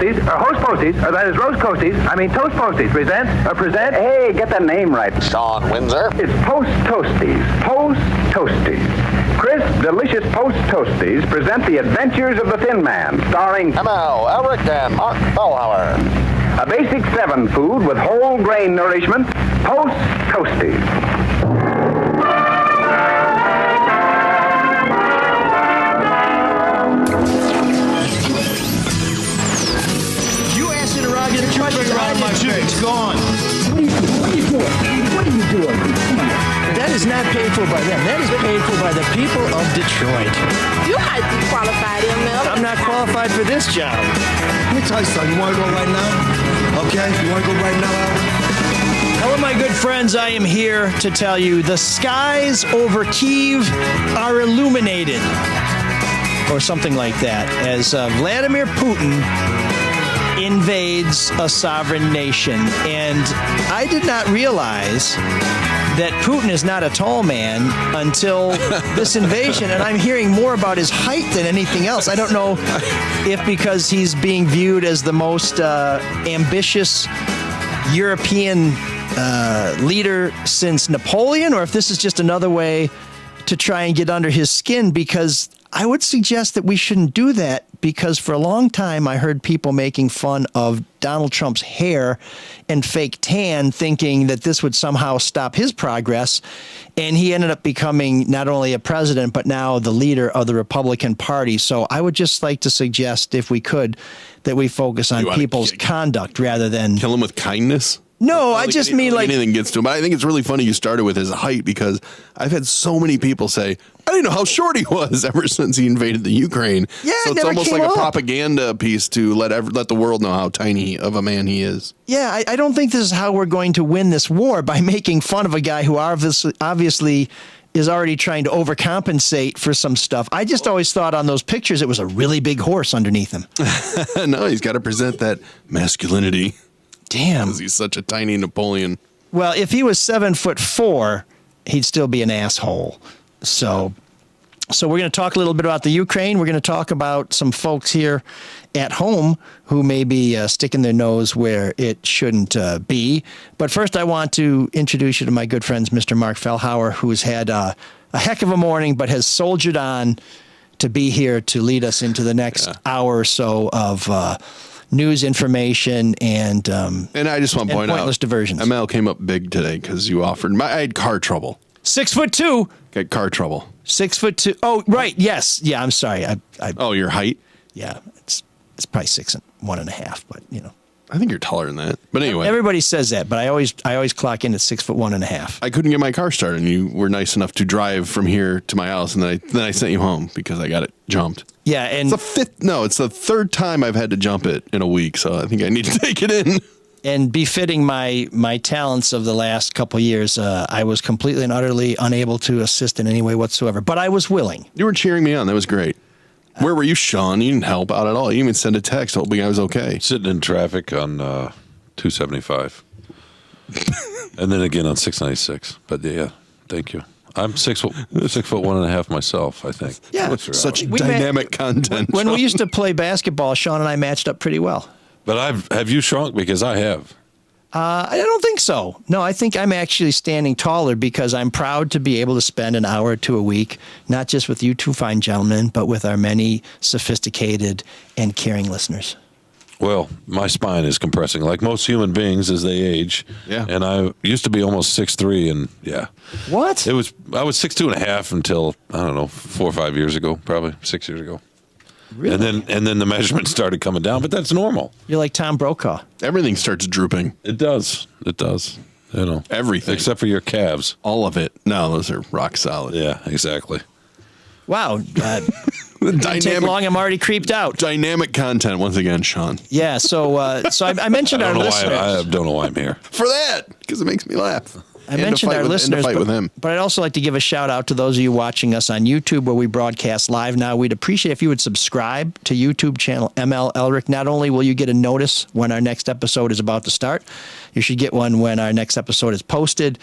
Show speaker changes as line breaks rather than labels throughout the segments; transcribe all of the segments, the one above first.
Posties, or Host Posties, or that is Roast Toast Posties present.
Hey, get that name right.
Sean Windsor.
It's Post Toasties. Post Toasties. Crisp, delicious Post Toasties present the adventures of the Thin Man, starring
ML, Elric, and Mark Fellhauer.
a basic 7 food with whole grain nourishment. Post Toasties.
It's gone.
What are you doing? Come on.
That is not paid for by them. That is paid for by the people of Detroit.
You might be qualified, ML.
I'm not qualified for this job.
Let me tell you something. You want to go right now? Okay? You want to go right now, Al?
Hello, my good friends. I am here to tell you the skies over Kyiv are illuminated, or something like that, as Vladimir Putin invades a sovereign nation. And I did not realize that Putin is not a tall man until this invasion, and I'm hearing more about his height than anything else. I don't know if because he's being viewed as the most ambitious European leader since Napoleon, or if this is just another way to try and get under his skin, because I would suggest that we shouldn't do that, because for a long time I heard people making fun of Donald Trump's hair and fake tan, thinking that this would somehow stop his progress. And he ended up becoming not only a president, but now the leader of the Republican Party. So I would just like to suggest, if we could, that we focus on people's conduct rather than
kill him with kindness.
No, I just mean like
anything gets to him. But I think it's really funny you started with his height, because I've had so many people say, I didn't know how short he was ever since he invaded the Ukraine.
Yeah,
so
it
it's
never
almost
came
like
up.
a propaganda piece to let the world know how tiny of a man he is.
Yeah, I don't think this is how we're going to win this war, by making fun of a guy who obviously is already trying to overcompensate for some stuff. I just always thought on those pictures it was a really big horse underneath him.
No, he's got to present that masculinity.
Damn.
Because he's such a tiny Napoleon.
Well, if he was 7'4", he'd still be an asshole. So we're going to talk a little bit about the Ukraine. We're going to talk about some folks here at home who may be sticking their nose where it shouldn't be. But first, I want to introduce you to my good friends, Mr. Mark Fellhauer, who's had a heck of a morning, but has soldiered on to be here to lead us into the next hour or so of news, information, and
I just want to point out,
pointless diversions.
ML came up big today because you offered. I had car trouble.
6'2".
Got car trouble.
6'2". Oh, right. Yes. Yeah. I'm sorry.
Oh, your height?
Yeah. It's probably 6'1.5", but you know.
I think you're taller than that. But anyway,
everybody says that, but I always clock in at 6'1.5".
I couldn't get my car started, and you were nice enough to drive from here to my house, and then I sent you home because I got it jumped.
Yeah, and
it's the third time I've had to jump it in a week, so I think I need to take it in.
And befitting my talents of the last couple of years, I was completely and utterly unable to assist in any way whatsoever, but I was willing.
You were cheering me on. That was great. Where were you, Sean? You didn't help out at all. You even sent a text hoping I was okay.
Sitting in traffic on 275. And then again on 696. But yeah, thank you. I'm 6'1.5" myself, I think.
Yeah,
such dynamic content.
When we used to play basketball, Sean and I matched up pretty well.
But have you shrunk? Because I have.
I don't think so. No, I think I'm actually standing taller because I'm proud to be able to spend an hour or two a week, not just with you two fine gentlemen, but with our many sophisticated and caring listeners.
Well, my spine is compressing like most human beings as they age.
Yeah.
And I used to be almost 6'3", and yeah.
What?
I was 6'2.5" until, I don't know, 4 or 5 years ago, probably 6 years ago.
Really?
And then the measurements started coming down, but that's normal.
You're like Tom Brokaw.
Everything starts drooping.
It does. It does. You know.
Everything.
Except for your calves.
All of it. No, those are rock solid.
Yeah, exactly.
Wow. Didn't take long. I'm already creeped out.
Dynamic content once again, Sean.
Yeah, so I mentioned our listeners.
I don't know why I'm here.
For that, because it makes me laugh.
I mentioned our listeners, but I'd also like to give a shout out to those of you watching us on YouTube, where we broadcast live now. We'd appreciate if you would subscribe to YouTube channel ML Elric. Not only will you get a notice when our next episode is about to start, You should get one when our next episode is posted,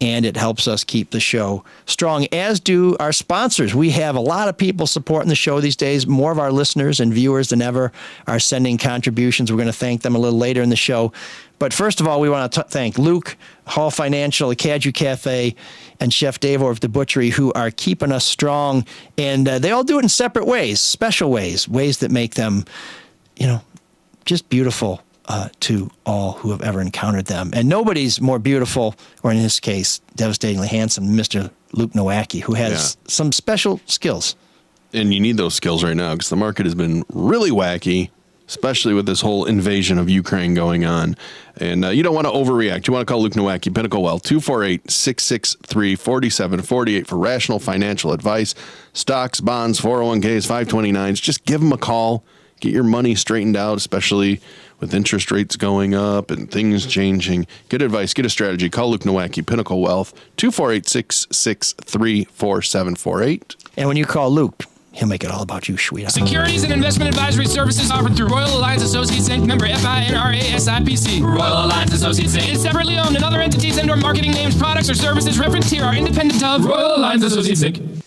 and it helps us keep the show strong, as do our sponsors. We have a lot of people supporting the show these days. More of our listeners and viewers than ever are sending contributions. We're going to thank them a little later in the show. But first of all, we want to thank Luke, Hall Financial, the Caju Cafe, and Chef Dave over at The Butchery, who are keeping us strong. And they all do it in separate ways, special ways, ways that make them, just beautiful to all who have ever encountered them. And nobody's more beautiful, or in this case, devastatingly handsome, than Mr. Luke Nowacki, who has some special skills.
And you need those skills right now because the market has been really wacky, especially with this whole invasion of Ukraine going on. And you don't want to overreact. You want to call Luke Nowacki, Pinnacle Wealth, 248-663-4748 for rational financial advice. Stocks, bonds, 401ks, 529s. Just give him a call. Get your money straightened out, especially with interest rates going up and things changing. Get advice, get a strategy. Call Luke Nowacki, Pinnacle Wealth, 248-663-4748.
And when you call Luke, he'll make it all about you, sweetheart.
Securities and investment advisory services offered through Royal Alliance Associates Inc., member FINRA SIPC. Royal Alliance Associates Inc. is separately owned, and other entities and/or marketing names, products, or services referenced here are independent of Royal Alliance Associates Inc.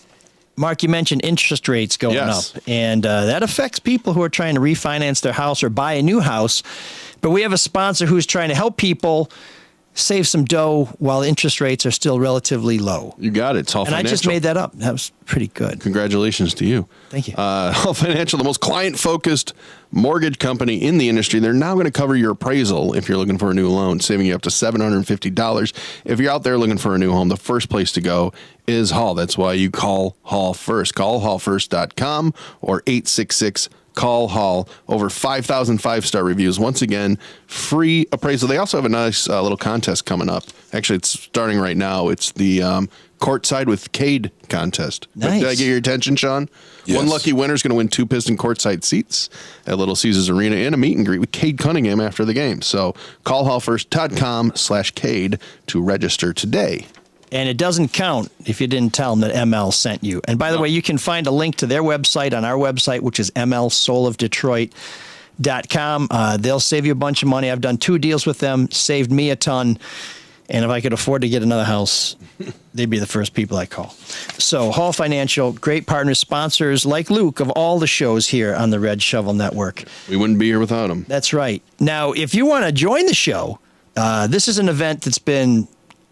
Mark, you mentioned interest rates going up, and that affects people who are trying to refinance their house or buy a new house. But we have a sponsor who's trying to help people save some dough while interest rates are still relatively low.
You got it. It's Hall Financial.
And I just made that up. That was pretty good.
Congratulations to you.
Thank you.
Hall Financial, the most client-focused mortgage company in the industry. They're now going to cover your appraisal if you're looking for a new loan, saving you up to $750. If you're out there looking for a new home, the first place to go is Hall. That's why you call Hall first. Call hallfirst.com or 866-CALL Hall. Over 5,000 five-star reviews. Once again, free appraisal. They also have a nice little contest coming up. Actually, it's starting right now. It's the Courtside with Cade contest.
Nice.
Did I get your attention, Sean?
Yes.
One lucky winner is going to win 2 Piston courtside seats at Little Caesars Arena and a meet and greet with Cade Cunningham after the game. So call hallfirst.com/Cade to register today.
And it doesn't count if you didn't tell them that ML sent you. And by the way, you can find a link to their website on our website, which is mlsoulofdetroit.com. They'll save you a bunch of money. I've done 2 deals with them, saved me a ton. And if I could afford to get another house, they'd be the first people I call. So Hall Financial, great partners, sponsors like Luke of all the shows here on the Red Shovel Network.
We wouldn't be here without them.
That's right. Now, if you want to join the show, this is an event that's been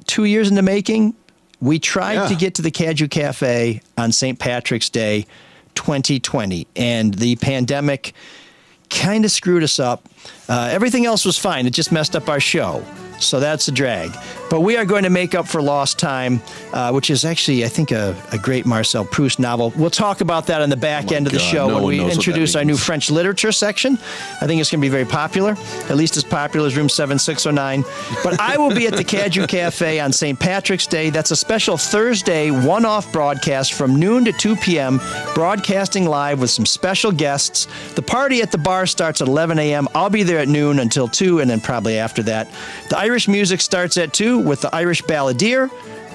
2 years in the making. We tried to get to the Caju Cafe on St. Patrick's Day 2020, and the pandemic kind of screwed us up. Everything else was fine. It just messed up our show. So that's a drag. But we are going to make up for lost time, which is actually, I think, a great Marcel Proust novel. We'll talk about that on the back end of the show when we introduce our new French literature section. I think it's going to be very popular, at least as popular as Room 7609. But I will be at the Caju Cafe on St. Patrick's Day. That's a special Thursday one-off broadcast from noon to 2 p.m., broadcasting live with some special guests. The party at the bar starts at 11 a.m. I'll be there at noon until 2, and then probably after that. The Irish music starts at 2 with the Irish Balladeer,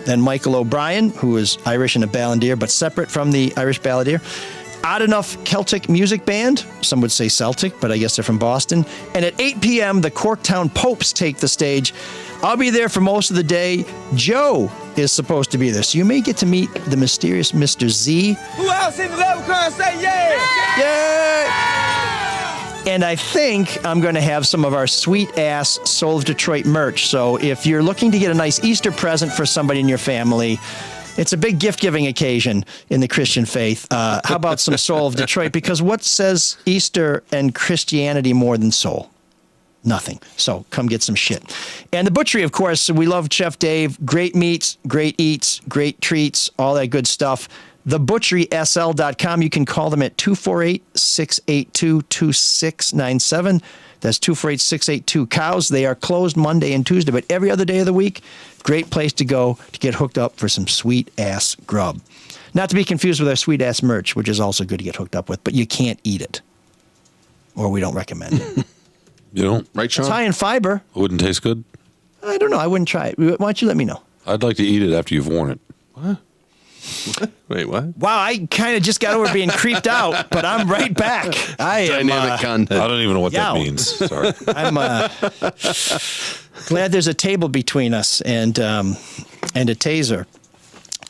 then Michael O'Brien, who is Irish and a balladeer, but separate from the Irish Balladeer. Odd Enough Celtic Music Band, some would say Celtic, but I guess they're from Boston. And at 8 p.m., the Corktown Popes take the stage. I'll be there for most of the day. Joe is supposed to be there, so you may get to meet the mysterious Mr. Z.
Who else in the level car say yeah?
Yay! And I think I'm going to have some of our sweet-ass Soul of Detroit merch. So if you're looking to get a nice Easter present for somebody in your family, it's a big gift-giving occasion in the Christian faith. How about some Soul of Detroit? Because what says Easter and Christianity more than soul? Nothing. So come get some shit. And the Butchery, of course, we love Chef Dave. Great meats, great eats, great treats, all that good stuff. TheButcherySL.com. You can call them at 248-682-2697. That's 248-682-COWS. They are closed Monday and Tuesday, but every other day of the week, great place to go to get hooked up for some sweet-ass grub. Not to be confused with our sweet-ass merch, which is also good to get hooked up with, but you can't eat it. Or we don't recommend it.
You don't?
Right, Sean?
It's high in fiber.
It wouldn't taste good?
I don't know. I wouldn't try it. Why don't you let me know?
I'd like to eat it after you've worn it.
What? Wait, what?
Wow, I kind of just got over being creeped out, but I'm right back. I am
Dynamic content.
I don't even know what
yow.
that means. Sorry.
I'm Glad there's a table between us and a taser.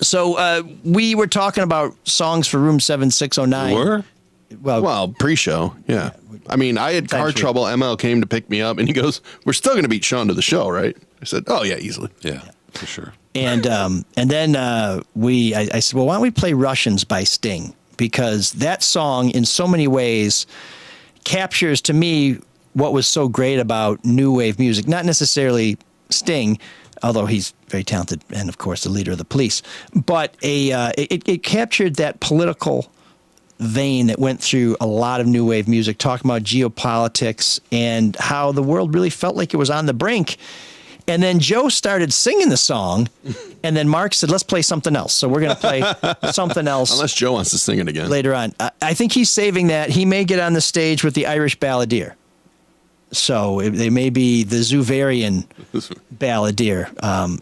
So we were talking about songs for Room 7609.
You were?
Well, pre-show, yeah. I mean, I had car trouble. ML came to pick me up, and he goes, "We're still going to beat Sean to the show, right?" I said, "Oh yeah, easily."
Yeah, for sure.
And then I said, well, why don't we play Russians by Sting? Because that song, in so many ways, captures to me what was so great about new wave music. Not necessarily Sting, although he's very talented and, of course, the leader of the Police. But it captured that political vein that went through a lot of new wave music, talking about geopolitics and how the world really felt like it was on the brink. And then Joe started singing the song, and then Mark said, let's play something else. So we're going to play something else.
Unless Joe wants to sing it again.
Later on. I think he's saving that. He may get on the stage with the Irish Balladeer. So they may be the Zuvarian Balladeer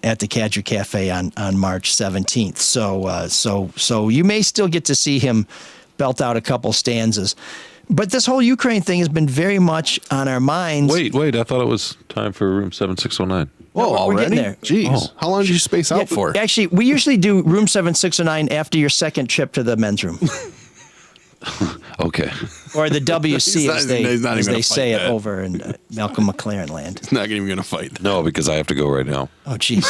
at the Cadger Cafe on March 17th. So you may still get to see him belt out a couple stanzas. But this whole Ukraine thing has been very much on our minds.
Wait, I thought it was time for Room 7609.
Whoa,
we're
already?
getting there.
Jeez. How long did you space out for?
Actually, we usually do Room 7609 after your second trip to the men's room.
Okay.
Or the WC,
He's not
as
even
they
gonna
say
fight
it
that.
over in Malcolm McLaren land.
He's not even going to fight.
No, because I have to go right now.
Oh, jeez.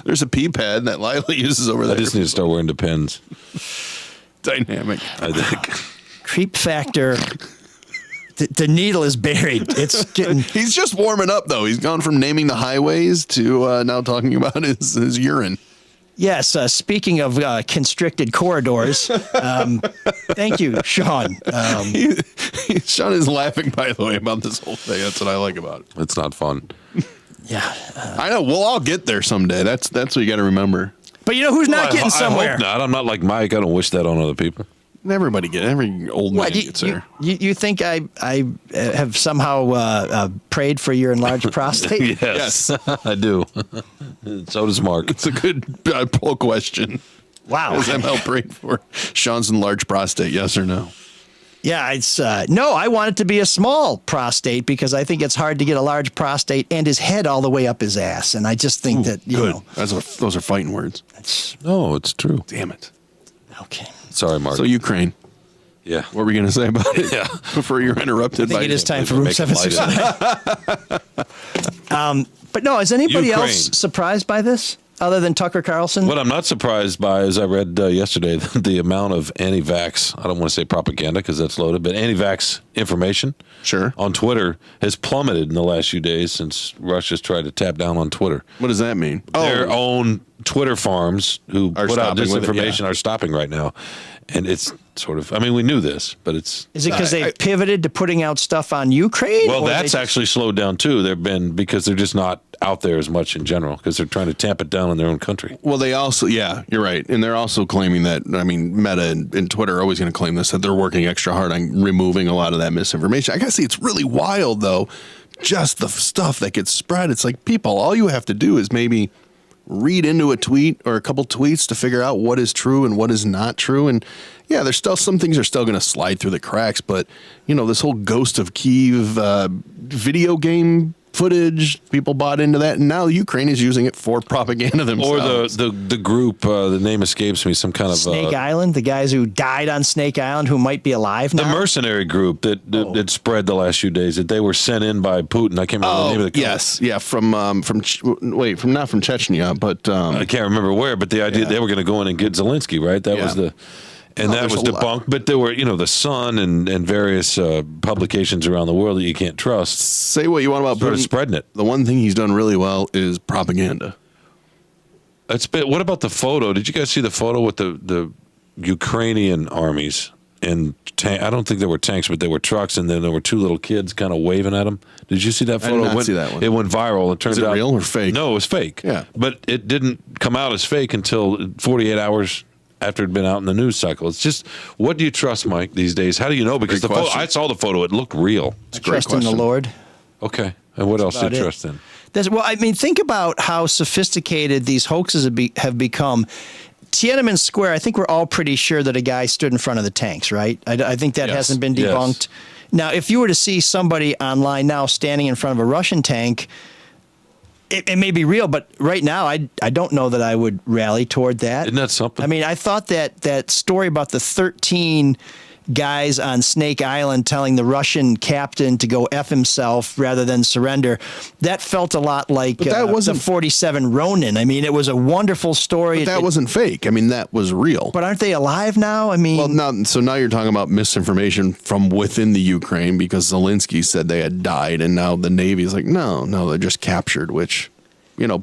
There's a pee pad that Lila uses over there.
I just need to start wearing Depends.
Dynamic.
I think.
Creep factor. The needle is buried. It's getting.
He's just warming up, though. He's gone from naming the highways to now talking about his urine.
Yes. Speaking of constricted corridors, thank you, Sean.
Sean is laughing, by the way, about this whole thing. That's what I like about it.
It's not fun.
Yeah.
I know. We'll all get there someday. That's what you got to remember.
But you know who's not getting somewhere?
I hope not. I'm not like Mike. I don't wish that on other people.
Every old man gets there.
You think I have somehow prayed for your enlarged prostate?
Yes, I do. So does Mark.
It's a good poll question.
Wow.
Is ML prayed for Sean's enlarged prostate? Yes or no?
Yeah, it's no. I want it to be a small prostate because I think it's hard to get a large prostate and his head all the way up his ass. And I just think that you know
those are fighting words.
No, it's true.
Damn it.
Okay.
Sorry, Mark.
So Ukraine.
Yeah.
What were we going to say about it?
Yeah.
Before you were interrupted.
I think it is time for Room 769. But no, is anybody
Ukraine.
else surprised by this other than Tucker Carlson?
What I'm not surprised by is I read yesterday the amount of anti-vax, I don't want to say propaganda because that's loaded, but anti-vax information on Twitter has plummeted in the last few days since Russia's tried to tap down on Twitter.
What does that mean?
Their own Twitter farms who
Are
put out
stopping with it,
disinformation are stopping right now. And it's sort of, I mean, we knew this, but it's...
Is it because they've pivoted to putting out stuff on Ukraine?
Well,
or
that's
they
actually slowed down too. Because they're just not out there as much in general because they're trying to tamp it down in their own country.
Well, they also, yeah, you're right. And they're also claiming that, I mean, Meta and Twitter are always going to claim this, that they're working extra hard on removing a lot of that misinformation. I got to see, it's really wild, though, just the stuff that gets spread. It's like, people, all you have to do is maybe read into a tweet or a couple tweets to figure out what is true and what is not true. And yeah, there's still some things are still going to slide through the cracks, but you know, this whole Ghost of Kyiv video game footage, people bought into that, and now Ukraine is using it for propaganda themselves.
Or the group, the name escapes me, some kind of
Snake Island, the guys who died on Snake Island who might be alive now.
the mercenary group that spread the last few days that they were sent in by Putin. I can't remember the name of the company.
Yes, yeah, from not from Chechnya, but
I can't remember where, but the idea they were going to go in and get Zelensky, right? That was the. And that
there's
was
a lot.
debunked, but there were, the Sun and various publications around the world that you can't trust.
Say what you want about
Started
Putin.
spreading it.
The one thing he's done really well is propaganda.
What about the photo? Did you guys see the photo with the Ukrainian armies? And I don't think there were tanks, but there were trucks, and then there were two little kids kind of waving at them. Did you see that photo?
did not see that one.
It went viral. It turned
Is it
out
real or fake?
No, it was fake.
Yeah.
But it didn't come out as fake until 48 hours after it'd been out in the news cycle. It's just, what do you trust, Mike, these days? How do you know? Because
Great
the photo,
question.
I saw the photo. It looked real.
It's a great
Trust in the
question.
Lord.
Okay. And what else do
about
you
it.
trust in?
Well, I mean, think about how sophisticated these hoaxes have become. Tiananmen Square, I think we're all pretty sure that a guy stood in front of the tanks, right? I think that
Yes.
hasn't been
Yes.
debunked. Now, if you were to see somebody online now standing in front of a Russian tank, it may be real, but right now I don't know that I would rally toward that.
Isn't that something?
I mean, I thought that story about the 13 guys on Snake Island telling the Russian captain to go F himself rather than surrender, that felt a lot like
that wasn't
the 47 Ronin. I mean, it was a wonderful story.
But that wasn't fake. I mean, that was real.
But aren't they alive now? I mean,
well, so now you're talking about misinformation from within the Ukraine because Zelensky said they had died, and now the Navy is like, no, they're just captured, which,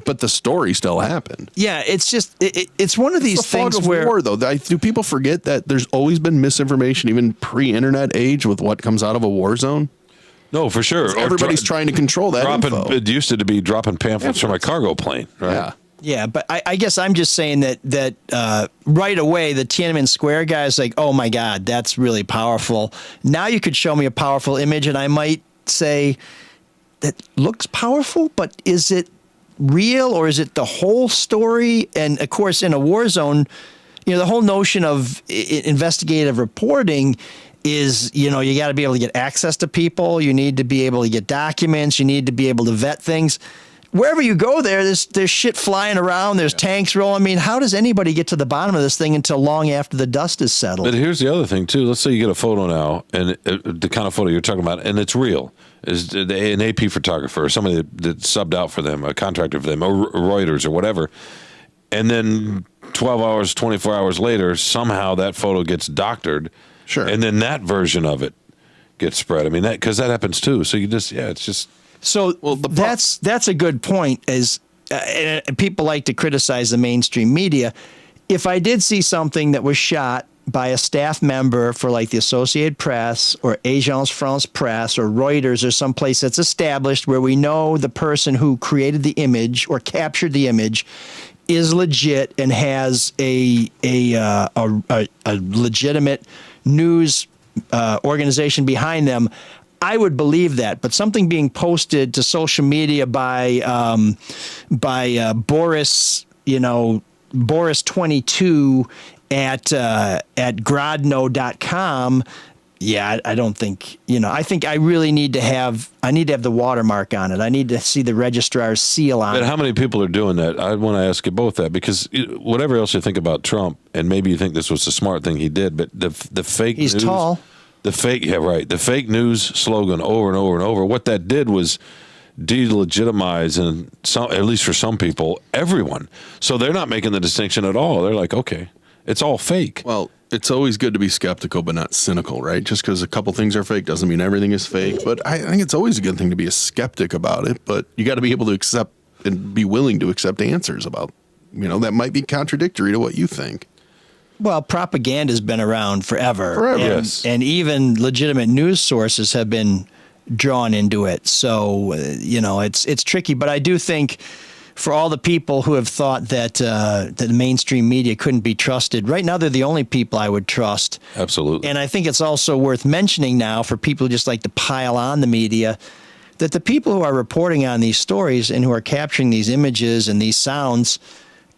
but the story still happened.
Yeah, it's just it's one of these things
fog of
where
war, though. Do people forget that there's always been misinformation, even pre-internet age, with what comes out of a war zone?
No, for sure.
Everybody's trying to control that info.
It used to be dropping pamphlets from a cargo plane, right?
Yeah.
Yeah, but I guess I'm just saying that right away, the Tiananmen Square guy is like, oh, my God, that's really powerful. Now you could show me a powerful image, and I might say that looks powerful, but is it real or is it the whole story? And, of course, in a war zone, the whole notion of investigative reporting is, you got to be able to get access to people. You need to be able to get documents. You need to be able to vet things. Wherever you go there's shit flying around. There's tanks rolling. I mean, how does anybody get to the bottom of this thing until long after the dust is settled?
But here's the other thing, too. Let's say you get a photo now, and the kind of photo you're talking about, and it's real. Is an AP photographer or somebody that subbed out for them, a contractor for them, or Reuters or whatever. And then 12 hours, 24 hours later, somehow that photo gets doctored.
Sure.
And then that version of it gets spread. I mean, because that happens, too. So it's just...
So that's a good point. And people like to criticize the mainstream media. If I did see something that was shot by a staff member for like the Associated Press or Agence France Presse or Reuters or someplace that's established where we know the person who created the image or captured the image is legit and has a legitimate news organization behind them, I would believe that. But something being posted to social media by Boris, Boris22 at Grodno.com. Yeah, I don't think, I think I really need to have the watermark on it. I need to see the registrar's seal on it.
But how many people are doing that? I want to ask you both that, because whatever else you think about Trump, and maybe you think this was a smart thing he did, but the fake news.
He's tall.
The fake news slogan over and over and over. What that did was delegitimize, and at least for some people, everyone. So they're not making the distinction at all. They're like, okay, it's all fake.
Well, it's always good to be skeptical, but not cynical, right? Just because a couple things are fake doesn't mean everything is fake. But I think it's always a good thing to be a skeptic about it. But you got to be able to accept and be willing to accept answers about, that might be contradictory to what you think.
Well, propaganda's been around forever.
Yes.
And even legitimate news sources have been drawn into it. So, it's tricky. But I do think for all the people who have thought that the mainstream media couldn't be trusted, right now they're the only people I would trust.
Absolutely.
And I think it's also worth mentioning now for people who just like to pile on the media that the people who are reporting on these stories and who are capturing these images and these sounds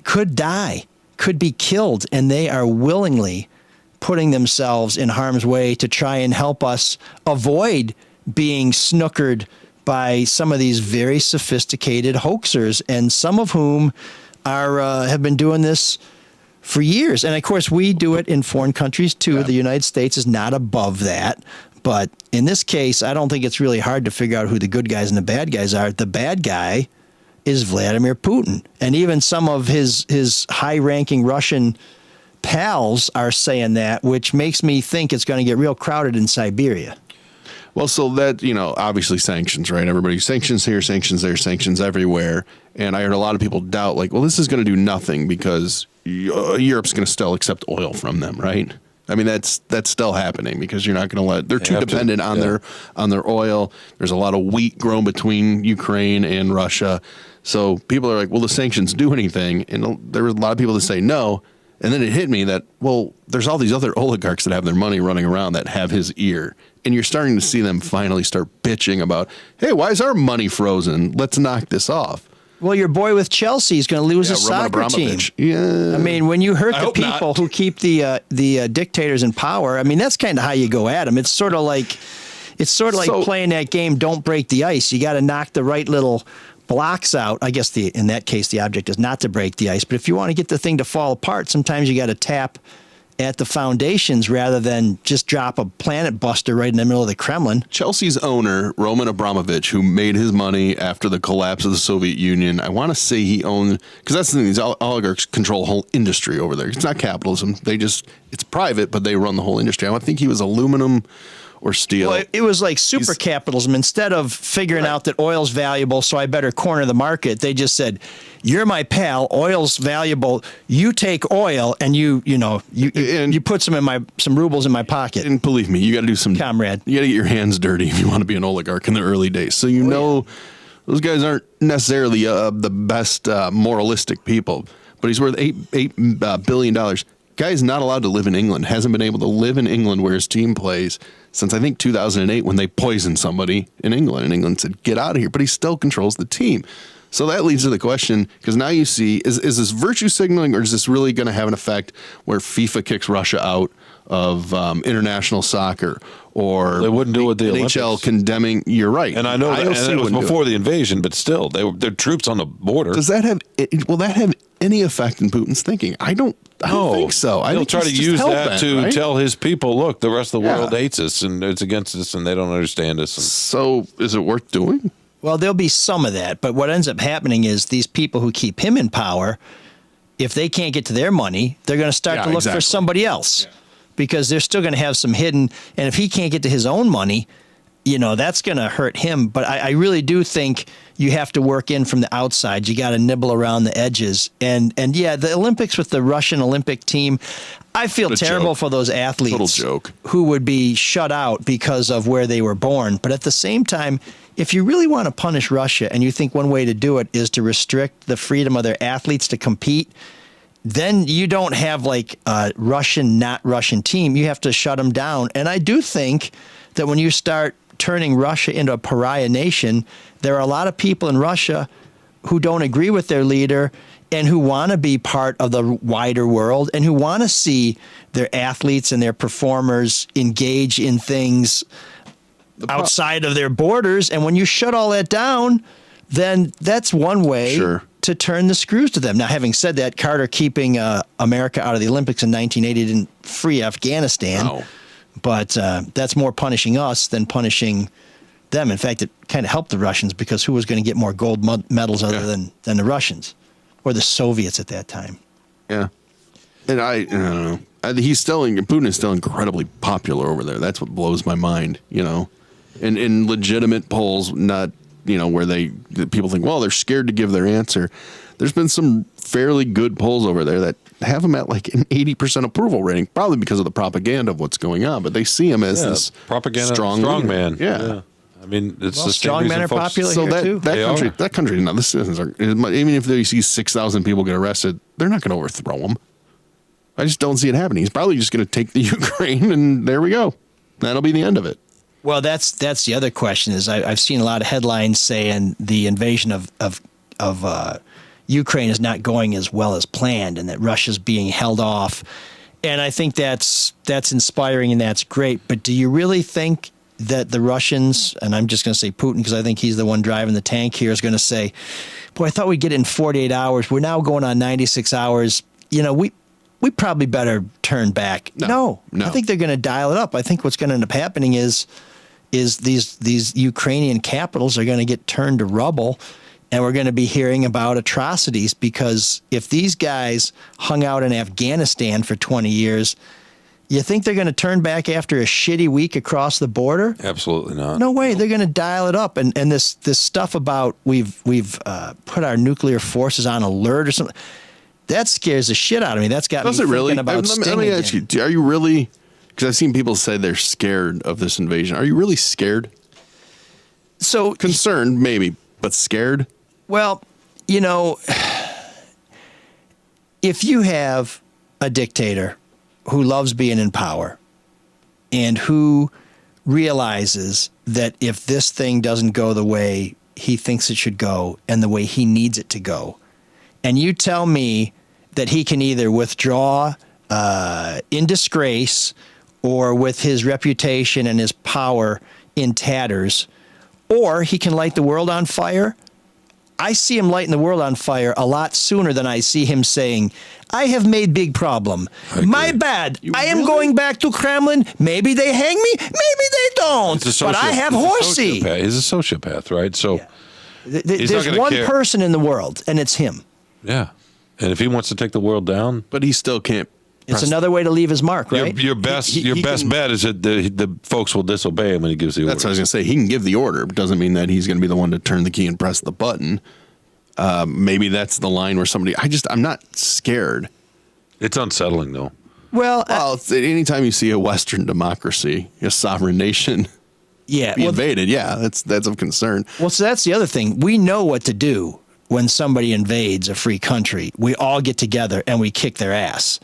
could die, could be killed, and they are willingly putting themselves in harm's way to try and help us avoid being snookered by some of these very sophisticated hoaxers, and some of whom have been doing this for years. And of course, we do it in foreign countries too. Yeah. The United States is not above that. But in this case, I don't think it's really hard to figure out who the good guys and the bad guys are. The bad guy is Vladimir Putin. And even some of his high-ranking Russian pals are saying that, which makes me think it's going to get real crowded in Siberia.
Well, so that, obviously sanctions, right? Everybody sanctions here, sanctions there, sanctions everywhere. And I heard a lot of people doubt, like, well, this is going to do nothing because Europe's going to still accept oil from them, right? I mean, that's still happening because you're not going to they're too dependent on their oil. There's a lot of wheat grown between Ukraine and Russia. So people are like, well, the sanctions do anything. And there were a lot of people that say no. And then it hit me that, well, there's all these other oligarchs that have their money running around that have his ear. And you're starting to see them finally start bitching about, hey, why is our money frozen? Let's knock this off.
Well, your boy with Chelsea is going to lose his soccer team.
Yeah.
I mean, when you hurt the people who keep the dictators in power, I mean, that's kind of how you go at them. It's sort of like It's sort of like playing that game, don't break the ice. You got to knock the right little blocks out. I guess in that case, the object is not to break the ice. But if you want to get the thing to fall apart, sometimes you got to tap at the foundations rather than just drop a planet buster right in the middle of the Kremlin.
Chelsea's owner, Roman Abramovich, who made his money after the collapse of the Soviet Union, I want to say he owned, because that's the thing, these oligarchs control a whole industry over there. It's not capitalism. It's private, but they run the whole industry. I think he was aluminum or steel.
Well, it was like super capitalism. Instead of figuring out that oil's valuable, so I better corner the market, they just said, you're my pal, oil's valuable, you take oil and you put some rubles in my pocket.
And believe me, you got to do some,
comrade.
You got to get your hands dirty if you want to be an oligarch in the early days. So those guys aren't necessarily the best moralistic people, but he's worth $8 billion. Guy's not allowed to live in England, hasn't been able to live in England where his team plays since I think 2008 when they poisoned somebody in England. And England said, get out of here. But he still controls the team. So that leads to the question, because now you see, is this virtue signaling, or is this really going to have an effect where FIFA kicks Russia out of international soccer, or
they wouldn't do it with the
NHL
Olympics.
Condemning? You're right.
And I know that, and it was before the invasion, but still, their troops on the border.
Does that will that have any effect in Putin's thinking? I don't think so.
He'll try to use that to tell his people, look, the rest of the world hates us and it's against us and they don't understand us.
So is it worth doing?
Well, there'll be some of that, but what ends up happening is these people who keep him in power, if they can't get to their money, they're going to start to look for somebody else because they're still going to have some hidden. And if he can't get to his own money, that's going to hurt him. But I really do think you have to work in from the outside. You got to nibble around the edges. And yeah, the Olympics with the Russian Olympic team, I feel terrible for those athletes who would be shut out because of where they were born. But at the same time, if you really want to punish Russia and you think one way to do it is to restrict the freedom of their athletes to compete, then you don't have like a Russian, not Russian team. You have to shut them down. And I do think that when you start turning Russia into a pariah nation, there are a lot of people in Russia who don't agree with their leader and who want to be part of the wider world and who want to see their athletes and their performers engage in things outside of their borders. And when you shut all that down, then that's one way to turn the screws to them. Now, having said that, Carter keeping America out of the Olympics in 1980 didn't free Afghanistan. No. But that's more punishing us than punishing them. In fact, it kind of helped the Russians because who was going to get more gold medals other than the Russians or the Soviets at that time?
Yeah. And I don't know. Putin is still incredibly popular over there. That's what blows my mind, And in legitimate polls, not, where people think, well, they're scared to give their answer. There's been some fairly good polls over there that have him at like an 80% approval rating, probably because of the propaganda of what's going on. But they see him as this
propaganda
strong
man.
Yeah.
I mean, it's
the strong men are popular
so
here too.
That country, now the citizens are, even if they see 6,000 people get arrested, they're not going to overthrow them. I just don't see it happening. He's probably just going to take the Ukraine, and there we go. That'll be the end of it.
Well, that's the other question. Is I've seen a lot of headlines saying the invasion of Ukraine is not going as well as planned, and that Russia's being held off. And I think that's inspiring and that's great. But do you really think that the Russians, and I'm just going to say Putin because I think he's the one driving the tank here, is going to say, boy, I thought we'd get it in 48 hours. We're now going on 96 hours. We probably better turn back. No. I think they're going to dial it up. I think what's going to end up happening is these Ukrainian capitals are going to get turned to rubble, and we're going to be hearing about atrocities because if these guys hung out in Afghanistan for 20 years, you think they're going to turn back after a shitty week across the border?
Absolutely not.
No way. They're going to dial it up. And this stuff about we've put our nuclear forces on alert or something, that scares the shit out of me. That's got me thinking about Sting.
Let me ask you, are you really, because I've seen people say they're scared of this invasion. Are you really scared?
So
concerned, maybe, but scared?
Well, if you have a dictator who loves being in power and who realizes that if this thing doesn't go the way he thinks it should go and the way he needs it to go, and you tell me that he can either withdraw in disgrace or with his reputation and his power in tatters, or he can light the world on fire. I see him lighting the world on fire a lot sooner than I see him saying, I have made big problem. My bad. I am going back to Kremlin. Maybe they hang me. Maybe they don't. But I have horsey.
He's a sociopath, right? So
there's one person in the world, and it's him.
Yeah. And if he wants to take the world down.
But he still can't.
It's another way to leave his mark, right?
Your best bet is that the folks will disobey him when he gives the order.
That's what I was going to say. He can give the order, but doesn't mean that he's going to be the one to turn the key and press the button. Maybe that's the line where I'm not scared.
It's unsettling, though.
Well,
anytime you see a Western democracy, a sovereign nation, be invaded, that's of concern.
Well, so that's the other thing. We know what to do when somebody invades a free country. We all get together and we kick their ass.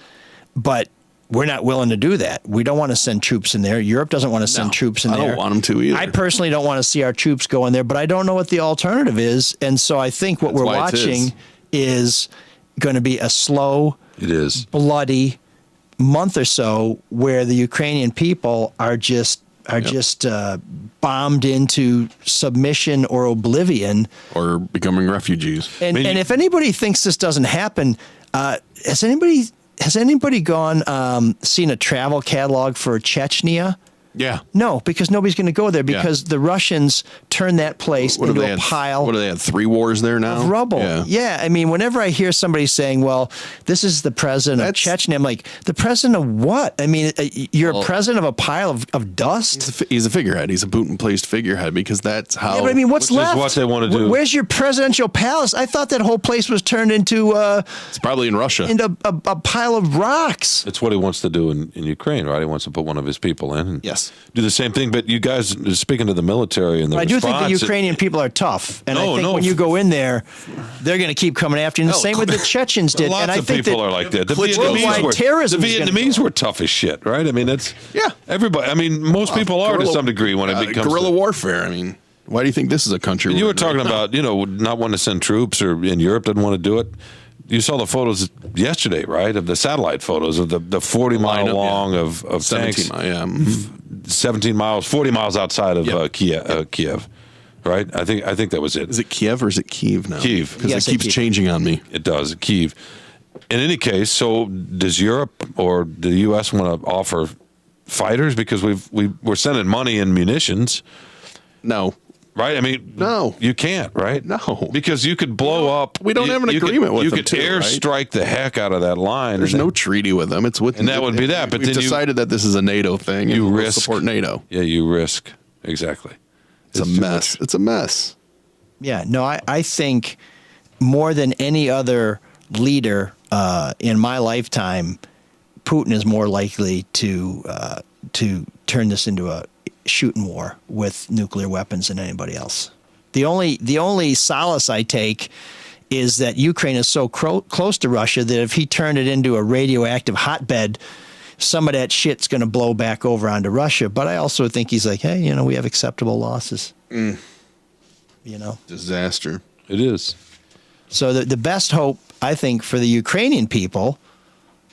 But we're not willing to do that. We don't want to send troops in there. Europe doesn't want to send troops in there.
I don't want them to either.
I personally don't want to see our troops go in there, but I don't know what the alternative is. And so I think what we're watching is going to be a slow, bloody month or so where the Ukrainian people are just bombed into submission or oblivion.
Or becoming refugees.
And if anybody thinks this doesn't happen, has anybody gone seen a travel catalog for Chechnya?
Yeah.
No, because nobody's going to go there because the Russians turned that place into a pile.
What do they have? 3 wars there now?
Of rubble. Yeah. I mean, whenever I hear somebody saying, well, this is the president of Chechnya, I'm like, the president of what? I mean, you're a president of a pile of dust?
He's a figurehead. He's a Putin-placed figurehead because that's how...
Yeah, but I mean, what's left?
Is what they want to do.
Where's your presidential palace? I thought that whole place was turned into...
it's probably in Russia.
Into a pile of rocks.
It's what he wants to do in Ukraine, right? He wants to put one of his people in. And do the same thing. But you guys, speaking to the military and the
response... I do think the Ukrainian people are tough. And I think when you go in there, they're going to keep coming after you. And the same with the Chechens did.
Lots
and I
of
think
people are like that. The Vietnamese were tough as shit, right? I mean, that's...
Yeah.
Everybody... I mean, most people are to some degree when it becomes...
Guerrilla warfare. I mean, why do you think this is a country...
You were talking about, not wanting to send troops, or in Europe doesn't want to do it. You saw the photos yesterday, right? Of the satellite photos of the 40-mile long of
17
tanks. 17 miles, 40 miles outside of Kiev, right? I think that was it.
Is it Kiev or is it Kyiv now?
Kyiv.
Because it keeps changing on me.
It does, Kyiv. In any case, so does Europe or the U.S. want to offer fighters? Because we're sending money and munitions.
No.
Right? I mean,
no.
You can't, right?
No.
Because you could blow up.
We don't have an agreement with them,
You could airstrike the heck out of that line.
There's no treaty with them. It's with
And that would be that. But
we've decided that this is a NATO thing.
You
and
risk.
We'll support NATO.
Yeah, you risk. Exactly.
It's a mess. It's a mess.
Yeah. No, I think more than any other leader in my lifetime, Putin is more likely to turn this into a shooting war with nuclear weapons than anybody else. The only solace I take is that Ukraine is so close to Russia that if he turned it into a radioactive hotbed, some of that shit's going to blow back over onto Russia. But I also think he's like, hey, we have acceptable losses.
Disaster.
It is.
So the best hope, I think, for the Ukrainian people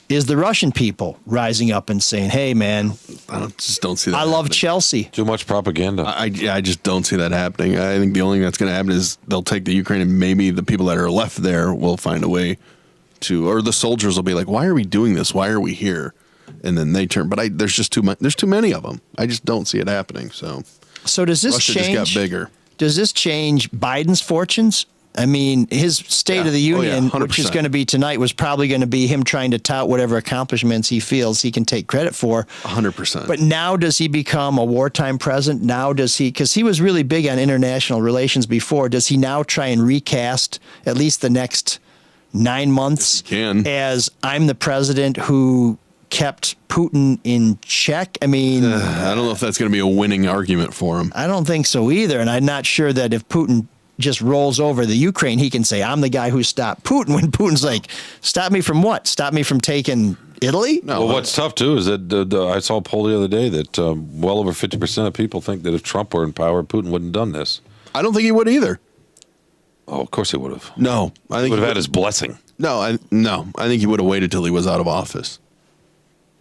is the Russian people rising up and saying, hey, man,
I just don't see that.
I love Chelsea.
Too much propaganda.
I just don't see that happening. I think the only thing that's going to happen is they'll take the Ukraine and maybe the people that are left there will find a way to, or the soldiers will be like, why are we doing this? Why are we here? And then they turn. But there's just too much. There's too many of them. I just don't see it happening. So
does this
Russia
change?
just got bigger.
Does this change Biden's fortunes? I mean, his State of the Union, which is going to be tonight, was probably going to be him trying to tout whatever accomplishments he feels he can take credit for.
100%.
But now does he become a wartime president? Now does he, because he was really big on international relations before, does he now try and recast at least the next 9 months as I'm the president who kept Putin in check? I mean,
I don't know if that's going to be a winning argument for him.
I don't think so either. And I'm not sure that if Putin just rolls over the Ukraine, he can say, I'm the guy who stopped Putin, when Putin's like, stop me from what? Stop me from taking Italy?
No. Well, what's tough, too, is that I saw a poll the other day that well over 50% of people think that if Trump were in power, Putin wouldn't have done this.
I don't think he would either.
Oh, of course he would have.
No. I think
he would have had his blessing.
No, I think he would have waited till he was out of office.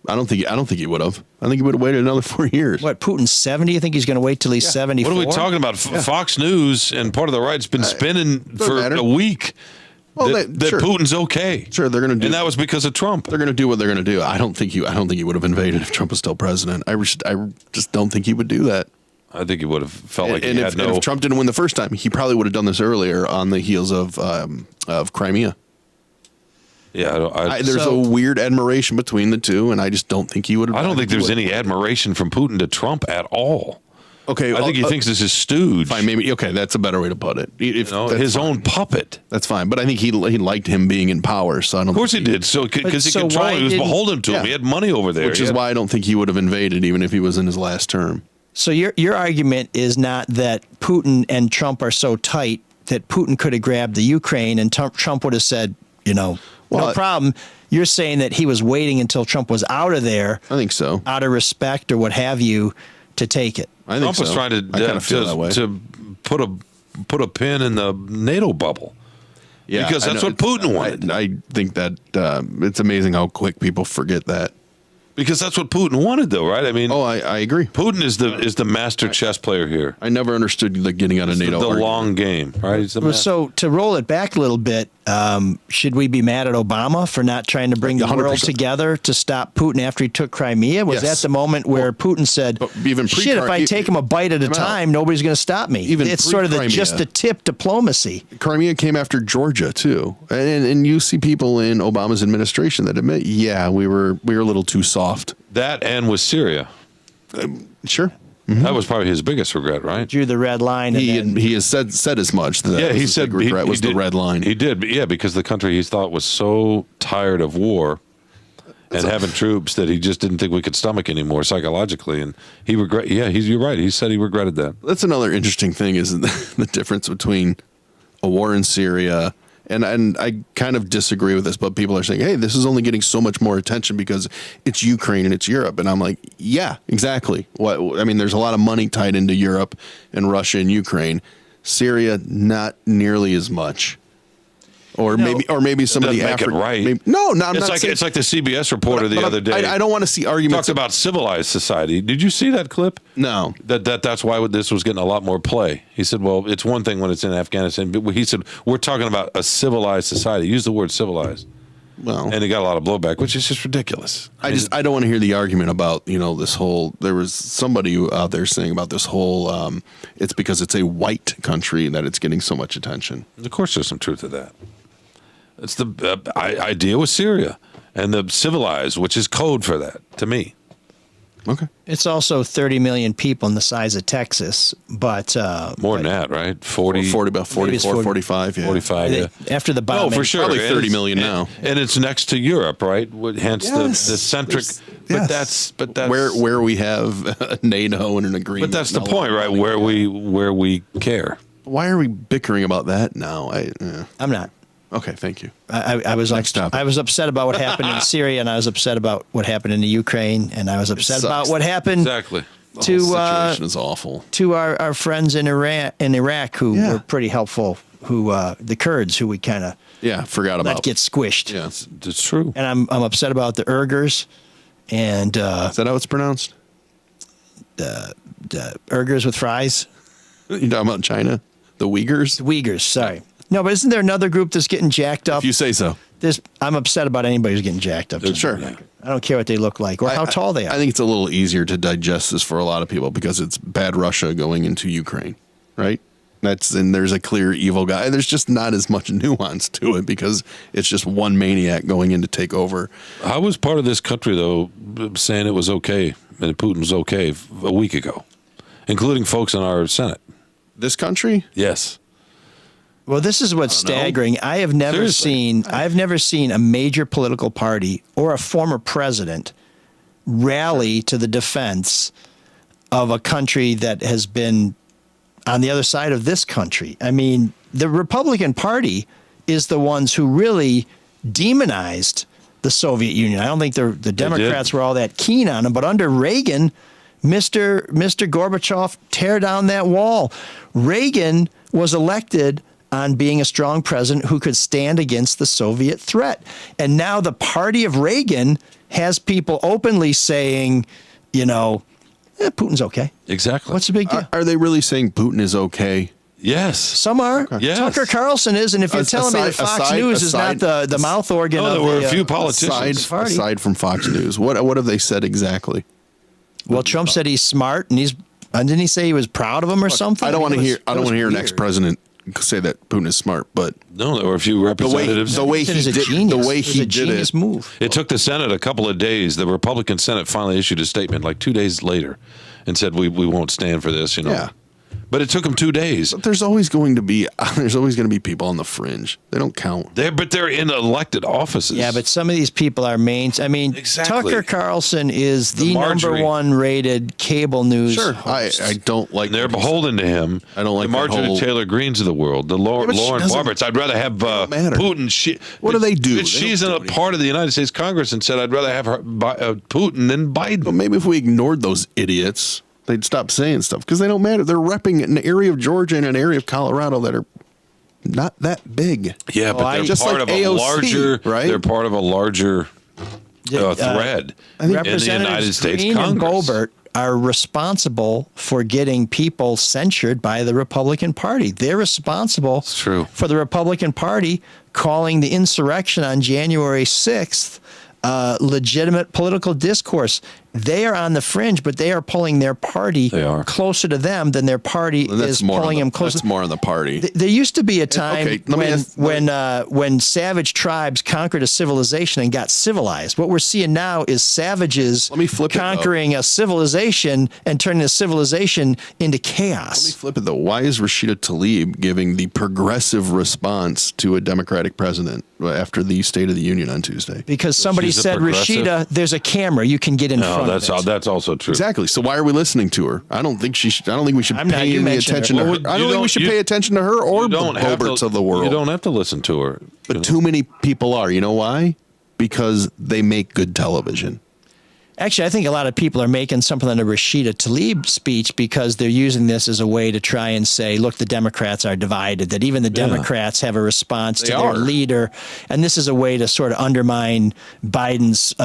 I don't think he would have. I think he would have waited another 4 years.
What, Putin's 70? You think he's going to wait till he's 74?
What are we talking about? Fox News and part of the right's been spinning for a week that Putin's okay.
Sure, they're going to do,
and that was because of Trump.
They're going to do what they're going to do. I don't think he would have invaded if Trump was still president. I just don't think he would do that.
I think he would have felt like
and
he
if,
had no.
And if Trump didn't win the first time, he probably would have done this earlier on the heels of Crimea.
Yeah,
there's a weird admiration between the two, and I just don't think he would have.
I don't think there's any admiration from Putin to Trump at all.
Okay,
I think he thinks this is stooge.
Fine, maybe that's a better way to put it.
His own puppet.
That's fine, but I think he liked him being in power. So I don't.
Of course he did. So because he controlled him, he was beholden to him. He had money over there,
which is why I don't think he would have invaded, even if he was in his last term.
So your argument is not that Putin and Trump are so tight that Putin could have grabbed the Ukraine and Trump would have said, no problem. You're saying that he was waiting until Trump was out of there.
I think so.
Out of respect or what have you, to take it.
I think
Trump was trying to put a pin in the NATO bubble.
Yeah,
because that's what Putin wanted.
I think that it's amazing how quick people forget that.
Because that's what Putin wanted, though, right? I mean,
I agree.
Putin is the master chess player here.
I never understood the getting out of NATO.
The long game, right?
So to roll it back a little bit, should we be mad at Obama for not trying to bring the
100%.
world together to stop Putin after he took Crimea? Was that the moment where Putin said, "Shit, if I take him a bite at a time, nobody's going to stop me"? It's sort of just the tip diplomacy.
Crimea came after Georgia too, and you see people in Obama's administration that admit, we were a little too soft.
That and with Syria.
Sure.
Mm-hmm. That was probably his biggest regret, right?
Drew the red line.
He has said as much.
He said
his big regret was the red line.
He did, because the country he thought was so tired of war and having troops that he just didn't think we could stomach anymore psychologically, and he regret. Yeah, you're right. He said he regretted that.
That's another interesting thing is the difference between a war in Syria. And I kind of disagree with this, but people are saying, hey, this is only getting so much more attention because it's Ukraine and it's Europe. And I'm like, yeah, exactly. There's a lot of money tied into Europe and Russia and Ukraine. Syria, not nearly as much. Or maybe some of the African.
Right. It's like the CBS reporter the other day.
I don't want to see arguments.
Talked about civilized society. Did you see that clip?
No.
That's why this was getting a lot more play. He said, well, it's one thing when it's in Afghanistan, but he said, we're talking about a civilized society. Use the word civilized.
Well,
and he got a lot of blowback, which is just ridiculous.
I don't want to hear the argument about, this whole, there was somebody out there saying about this whole, it's because it's a white country that it's getting so much attention.
Of course there's some truth to that. It's the idea with Syria and the civilized, which is code for that, to me.
Okay.
It's also 30 million people in the size of Texas, but
more than that, right? 40
about 44, 45, yeah.
45, yeah.
After the bombing.
Oh, for sure.
Probably 30 million now.
And it's next to Europe, right? Hence the centric. But that's
where we have NATO and an agreement.
But that's the point, right? Where we care.
Why are we bickering about that now?
I'm not.
Okay, thank you.
I was upset about what happened in Syria, and I was upset about what happened in the Ukraine, and I was upset about what happened
to
the situation is awful.
To our friends in Iraq who were pretty helpful, the Kurds who we kind of
forgot about.
That gets squished.
Yeah,
it's true.
And I'm upset about the Uyghurs, and
is that how it's pronounced?
The Uyghurs with fries.
You talking about China? The Uyghurs?
The Uyghurs, sorry. No, but isn't there another group that's getting jacked up?
If you say so.
I'm upset about anybody who's getting jacked up.
Sure.
I don't care what they look like or how tall they are.
I think it's a little easier to digest this for a lot of people because it's bad Russia going into Ukraine, right? And there's a clear evil guy. There's just not as much nuance to it because it's just one maniac going in to take over.
I was part of this country, though, saying it was okay and Putin was okay a week ago, including folks in our Senate.
This country?
Yes.
Well, this is what's staggering. I have never seen a major political party or a former president rally to the defense of a country that has been on the other side of this country. I mean, the Republican Party is the ones who really demonized the Soviet Union. I don't think the Democrats were all that keen on them, but under Reagan, Mr. Gorbachev tear down that wall. Reagan was elected on being a strong president who could stand against the Soviet threat. And now the party of Reagan has people openly saying, Putin's okay.
Exactly.
What's the big deal?
Are they really saying Putin is okay?
Yes.
Some are.
Yes.
Tucker Carlson is, and if you're telling me that Fox News is not the mouth organ
No,
of
there were
the,
a few politicians.
Aside from Fox News, what have they said exactly?
Well, Trump said he's smart, and didn't he say he was proud of him or something?
I don't want to hear. I don't want to hear an
weird.
ex-president say that Putin is smart, but
No, there were a few representatives.
the way he
It was a
did,
genius.
the way
It was
he
a
did
genius
it.
move.
It took the Senate a couple of days. The Republican Senate finally issued a statement like 2 days later and said, we won't stand for this,
Yeah.
But it took them 2 days.
But there's always going to be people on the fringe. They don't count.
But they're in elected offices.
Yeah, but some of these people are
Exactly.
Tucker Carlson is the
Marjorie.
number one rated cable news host.
I don't like.
And they're beholden to him.
I don't like
the
that
Marjorie
whole-
Taylor Greens of the world, the Lauren
but she doesn't-
Barberts. I'd rather have
matter.
Putin.
What do they do?
If she's in a part of the United States Congress and said, I'd rather have Putin than Biden.
But maybe if we ignored those idiots, they'd stop saying stuff because they don't matter. They're repping an area of Georgia and an area of Colorado that are not that big.
Yeah, but they're
just
part
like
of a
AOC,
larger.
right?
They're part of a larger thread in the
Representatives
United States
Green and
Congress.
Boebert are responsible for getting people censured by the Republican Party. They're responsible
true.
for the Republican Party calling the insurrection on January 6th legitimate political discourse. They are on the fringe, but they are pulling their party closer to them than their party is pulling them closer.
That's more on the party.
There used to be a time
Okay, let me ask-
when savage tribes conquered a civilization and got civilized. What we're seeing now is savages conquering a civilization and turning a civilization into chaos.
Let me flip it though. Why is Rashida Tlaib giving the progressive response to a Democratic president after the State of the Union on Tuesday?
Because somebody
She's a
said,
progressive?
Rashida, there's a camera. You can get in front
That's
of it.
that's also true.
Exactly. So why are we listening to her? I don't think I don't think we should
I'm not-
pay
you
any
mentioned
attention
her.
to her.
Well,
I don't think we should pay attention to her or the Boberts of the world.
You don't have to listen to her.
But too many people are. You know why? Because they make good television.
Actually, I think a lot of people are making something of a Rashida Tlaib speech because they're using this as a way to try and say, look, the Democrats are divided, that even the Democrats have a response to their leader. And this is a way to sort of undermine Biden's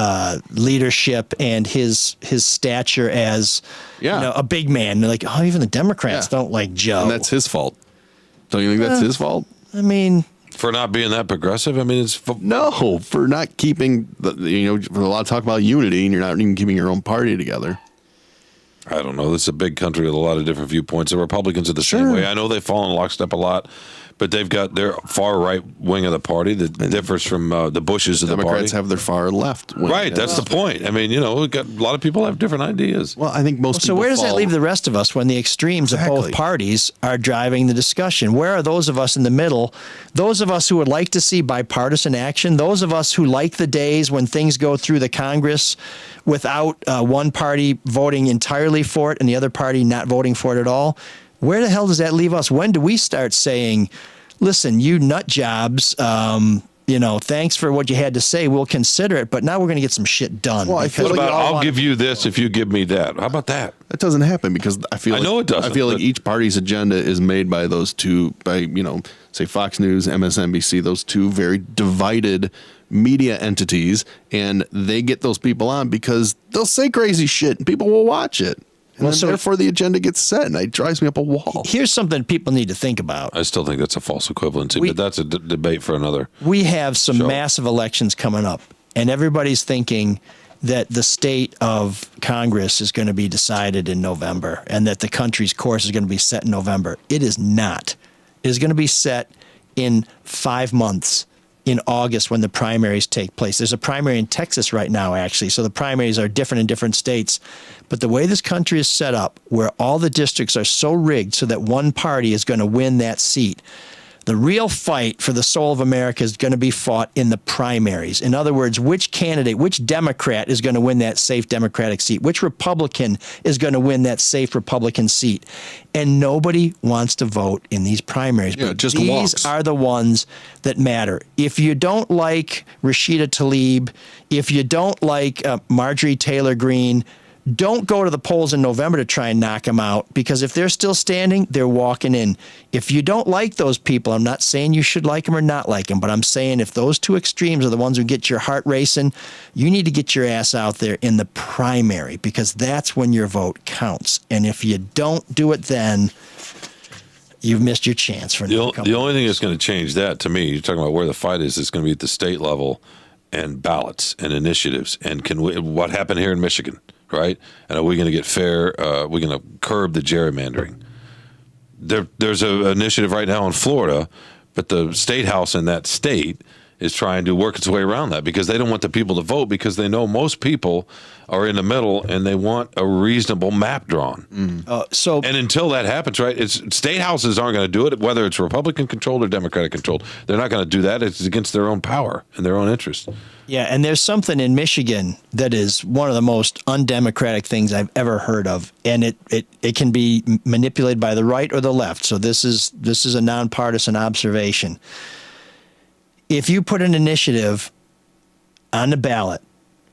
leadership and his stature as a big man. They're like, oh, even the Democrats don't like Joe.
And that's his fault. Don't you think that's his fault?
I mean...
For not being that progressive? I mean, it's...
No, for not keeping, for a lot of talk about unity, and you're not even keeping your own party together.
I don't know. This is a big country with a lot of different viewpoints. The Republicans are the same way. I know they fall in lockstep a lot, but they've got their far right wing of the party that differs from the Bushes of the party.
Democrats have their far left wing.
Right, that's the point. I mean, we've got a lot of people have different ideas.
Well, I think most
So where does that leave the rest of us when the extremes of both parties are driving the discussion? Where are those of us in the middle? Those of us who would like to see bipartisan action, those of us who like the days when things go through the Congress without one party voting entirely for it and the other party not voting for it at all. Where the hell does that leave us? When do we start saying, listen, you nut jobs, thanks for what you had to say. We'll consider it, but now we're going to get some shit done.
Well, I feel like
I'll give you this if you give me that. How about that?
That doesn't happen because I
know it doesn't,
I feel like
but-
each party's agenda is made by those two, say Fox News, MSNBC, those two very divided media entities, and they get those people on because they'll say crazy shit and people will watch it. And
Well,
then
so-
therefore the agenda gets set, and it drives me up a wall.
Here's something people need to think about.
I still think that's a false equivalency, but that's a debate for another.
We have some
Sure.
massive elections coming up, and everybody's thinking that the state of Congress is going to be decided in November and that the country's course is going to be set in November. It is not. It is going to be set in 5 months in August when the primaries take place. There's a primary in Texas right now, actually, so the primaries are different in different states. But the way this country is set up, where all the districts are so rigged so that one party is going to win that seat, the real fight for the soul of America is going to be fought in the primaries. In other words, which candidate, which Democrat is going to win that safe Democratic seat? Which Republican is going to win that safe Republican seat? And nobody wants to vote in these primaries.
Yeah,
but
just
these
walks.
are the ones that matter. If you don't like Rashida Tlaib, if you don't like Marjorie Taylor Greene, don't go to the polls in November to try and knock them out, because if they're still standing, they're walking in. If you don't like those people, I'm not saying you should like them or not like them, but I'm saying if those two extremes are the ones who get your heart racing, you need to get your ass out there in the primary, because that's when your vote counts. And if you don't do it then, you've missed your chance for
the only thing that's going to change that, to me, you're talking about where the fight is going to be at the state level and ballots and initiatives. And what happened here in Michigan, right? And are we going to get fair? We're going to curb the gerrymandering. There's an initiative right now in Florida, but the state house in that state is trying to work its way around that, because they don't want the people to vote, because they know most people are in the middle and they want a reasonable map drawn. And until that happens, right, state houses aren't going to do it, whether it's Republican controlled or Democratic controlled. They're not going to do that. It's against their own power and their own interests.
Yeah, and there's something in Michigan that is one of the most undemocratic things I've ever heard of, and it can be manipulated by the right or the left. So this is a nonpartisan observation. If you put an initiative on the ballot,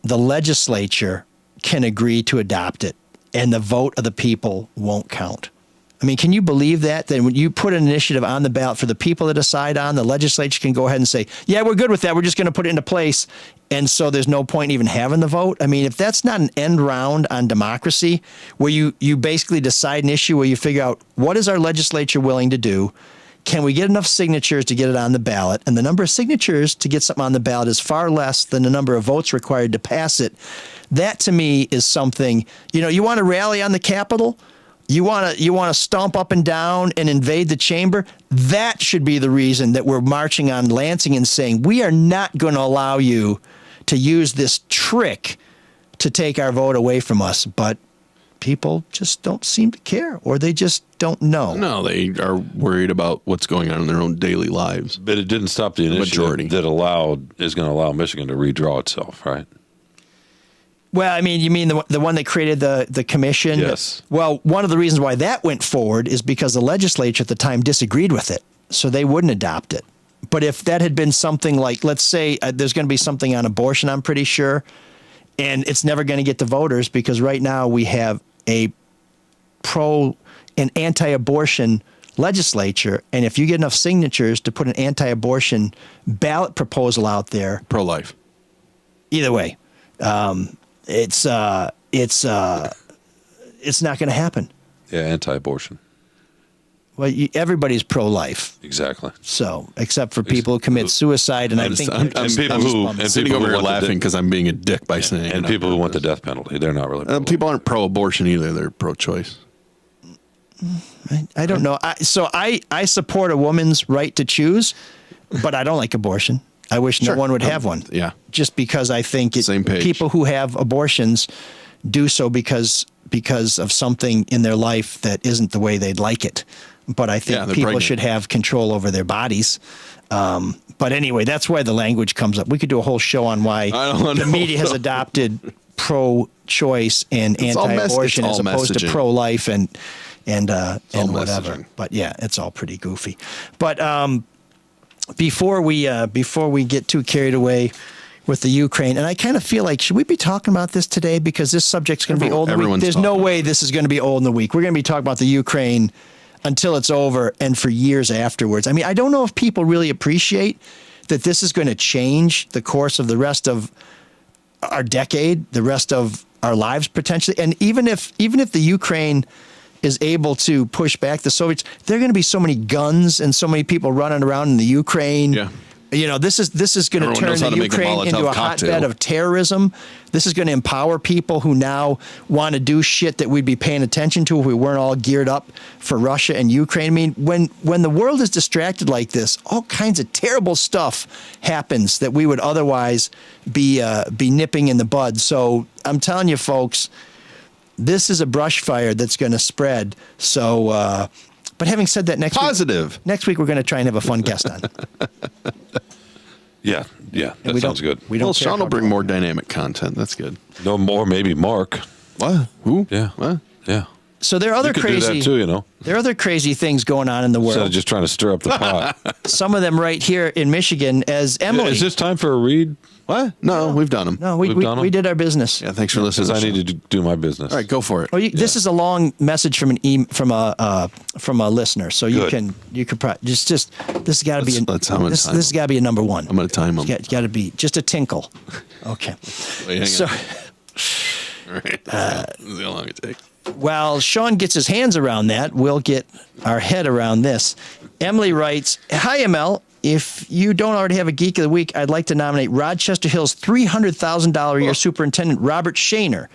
the legislature can agree to adopt it, and the vote of the people won't count. I mean, can you believe that? That when you put an initiative on the ballot for the people to decide on, the legislature can go ahead and say, yeah, we're good with that. We're just going to put it into place. And so there's no point in even having the vote. I mean, if that's not an end round on democracy, where you basically decide an issue where you figure out what is our legislature willing to do, can we get enough signatures to get it on the ballot? And the number of signatures to get something on the ballot is far less than the number of votes required to pass it. That, to me, is something, you want to rally on the Capitol? You want to stomp up and down and invade the chamber? That should be the reason that we're marching on Lansing and saying, we are not going to allow you to use this trick to take our vote away from us. But people just don't seem to care, or they just don't know.
No, they are worried about what's going on in their own daily lives.
But it didn't stop the initiative that is going to allow Michigan to redraw itself, right?
Well, I mean, you mean the one that created the commission?
Yes.
Well, one of the reasons why that went forward is because the legislature at the time disagreed with it, so they wouldn't adopt it. But if that had been something like, let's say there's going to be something on abortion, I'm pretty sure, and it's never going to get the voters, because right now we have an anti-abortion legislature, and if you get enough signatures to put an anti-abortion ballot proposal out there,
pro-life,
either way, it's not going to happen.
Yeah, anti-abortion.
Well, everybody's pro-life.
Exactly.
So, except for people who commit suicide, and
I'm sitting over here laughing because I'm being a dick by saying.
And people who want the death penalty, they're not really.
People aren't pro-abortion either; they're pro-choice.
I don't know. I support a woman's right to choose, but I don't like abortion. I wish no one would have one.
Yeah.
Just because I think people who have abortions do so because of something in their life that isn't the way they'd like it. But I think people should have control over their bodies. But anyway, that's why the language comes up. We could do a whole show on why the media has adopted pro-choice and anti-abortion as opposed to pro-life and whatever. Messaging. But yeah, it's all pretty goofy. But before we get too carried away with the Ukraine, and I kind of feel like, should we be talking about this today? Because this subject's going to be old in the week. There's no way this is going to be old in the week. We're going to be talking about the Ukraine until it's over and for years afterwards. I mean, I don't know if people really appreciate that this is going to change the course of the rest of our decade, the rest of our lives potentially. And even if the Ukraine is able to push back the Soviets, there are going to be so many guns and so many people running around in the Ukraine. Yeah. This is going to turn the Ukraine into a hotbed of terrorism. This is going to empower people who now want to do shit that we'd be paying attention to if we weren't all geared up for Russia and Ukraine. I mean, when the world is distracted like this, all kinds of terrible stuff happens that we would otherwise be nipping in the bud. So I'm telling you, folks, this is a brush fire that's going to spread. So, but having said that, next week we're going to try and have a fun guest on.
Yeah, that sounds good.
Sean will bring more dynamic content. That's good.
No more, maybe Mark.
What? Who?
Yeah.
What?
Yeah.
So there are other crazy.
Do that too,
There are other crazy things going on in the world.
Instead of just trying to stir up the pot.
Some of them right here in Michigan, as Emily.
Is this time for a read?
What? No, we've done them.
No,
We've done 'em?
we did our business.
Yeah, thanks for listening.
Because I
to the
need to do my business.
show. All right, go for it.
Oh, this is a long message from from a listener, so you could probably just this has got to be
Let's time
this has got to be a number one.
I'm going to time them.
Got to be just a tinkle. Okay.
Wait, hang
So
on. All right. This is how long it takes.
while Sean gets his hands around that, we'll get our head around this. Emily writes, "Hi ML. If you don't already have a Geek of the Week, I'd like to nominate Rochester Hills $300,000 a year superintendent Robert Shaner.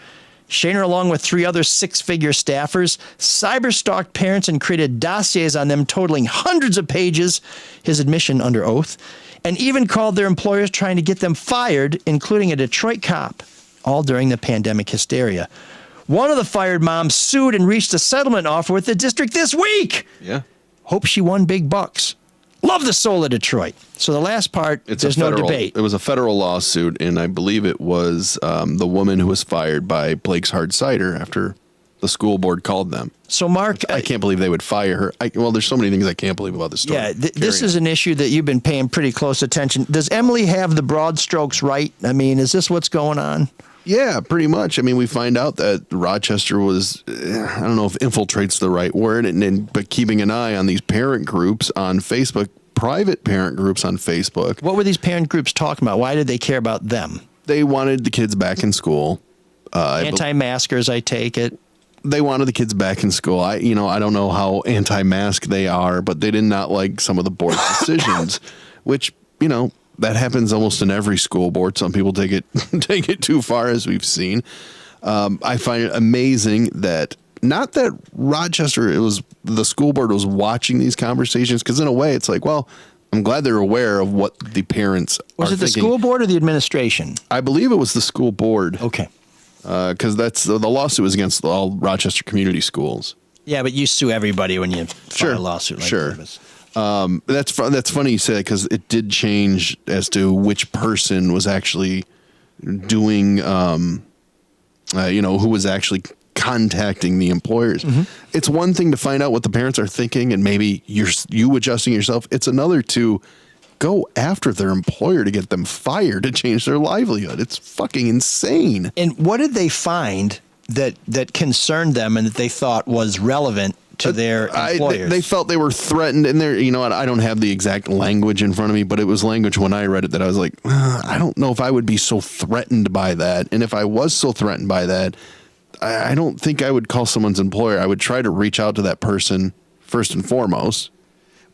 Shaner, along with 3 other 6-figure staffers, cyber-stalked parents and created dossiers on them totaling hundreds of pages, his admission under oath, and even called their employers trying to get them fired, including a Detroit cop, all during the pandemic hysteria. One of the fired moms sued and reached a settlement offer with the district this week.
Yeah.
Hope she won big bucks. Love the soul of Detroit." So the last part, there's no debate.
It was a federal lawsuit, and I believe it was the woman who was fired by Blake's Hard Cider after the school board called them.
So, Mark,
I can't believe they would fire her. Well, there's so many things I can't believe about this story.
Yeah, this is an issue that you've been paying pretty close attention. Does Emily have the broad strokes right? I mean, is this what's going on?
Yeah, pretty much. I mean, we find out that Rochester was, I don't know if infiltrate's the right word, but keeping an eye on these parent groups on Facebook, private parent groups on Facebook.
What were these parent groups talking about? Why did they care about them?
They wanted the kids back in school.
Anti-maskers, I take it.
They wanted the kids back in school. I don't know how anti-mask they are, but they did not like some of the board's decisions, which, that happens almost in every school board. Some people take it too far, as we've seen. I find it amazing that not that Rochester, the school board was watching these conversations, because in a way it's like, well, I'm glad they're aware of what the parents are
Was it the
thinking.
school board or the administration?
I believe it was the school board.
Okay.
Because that's the lawsuit was against all Rochester community schools.
Yeah, but you sue everybody when you file a lawsuit like that.
That's funny you say that, because it did change as to which person was actually doing, who was actually contacting the employers.
Mm-hmm.
It's one thing to find out what the parents are thinking and maybe you adjusting yourself. It's another to go after their employer to get them fired to change their livelihood. It's fucking insane.
And what did they find that concerned them and that they thought was relevant to their employers?
They felt they were threatened, and I don't have the exact language in front of me, but it was language when I read it that I was like, I don't know if I would be so threatened by that. And if I was so threatened by that, I don't think I would call someone's employer. I would try to reach out to that person first and foremost.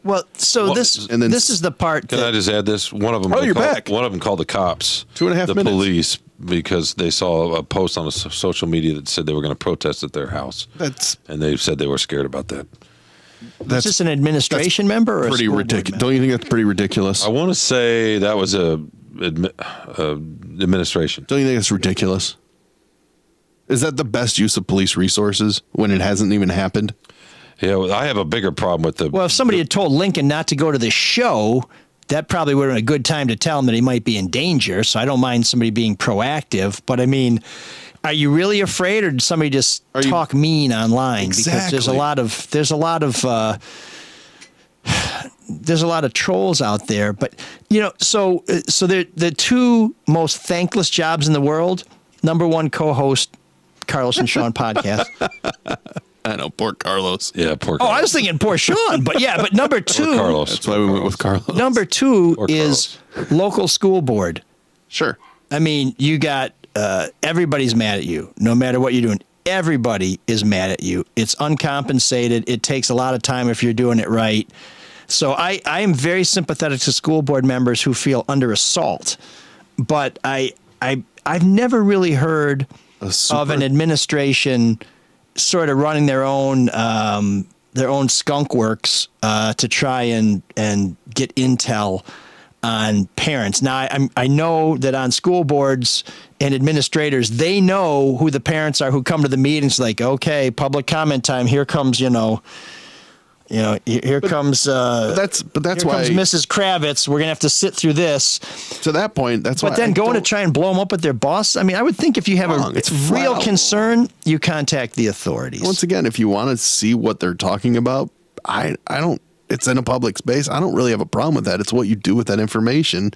Well, this is the part.
Can I just add this? One of them.
You're back.
One of them called the cops.
2.5 minutes.
The police, because they saw a post on social media that said they were going to protest at their house. And they said they were scared about that.
Is this an administration member or
pretty ridiculous? Don't you think that's pretty ridiculous?
I want to say that was administration.
Don't you think that's ridiculous? Is that the best use of police resources when it hasn't even happened?
Yeah, I have a bigger problem with the.
Well, if somebody had told Lincoln not to go to the show, that probably would have been a good time to tell him that he might be in danger. So I don't mind somebody being proactive. But I mean, are you really afraid, or did somebody just talk mean online?
Exactly.
Because there's a lot of trolls out there. But so the 2 most thankless jobs in the world. Number 1, co-host Carlos and Sean podcast.
I know, poor Carlos.
Yeah, poor Carlos.
I was thinking poor Sean, but number 2.
Carlos.
That's why we went with Carlos.
Number 2 is local school board.
Sure.
I mean, you got everybody's mad at you, no matter what you're doing. Everybody is mad at you. It's uncompensated. It takes a lot of time if you're doing it right. So I am very sympathetic to school board members who feel under assault, but I've never really heard of an administration sort of running their own skunk works to try and get intel on parents. Now, I know that on school boards and administrators, they know who the parents are who come to the meetings. Like, okay, public comment time. Here comes, here comes why Mrs. Kravitz. We're gonna have to sit through this.
To that point, that's why.
But then going to try and blow them up with their boss. I mean, I would think if you have a real concern, you contact the authorities.
Once again, if you want to see what they're talking about, I don't. It's in a public space. I don't really have a problem with that. It's what you do with that information.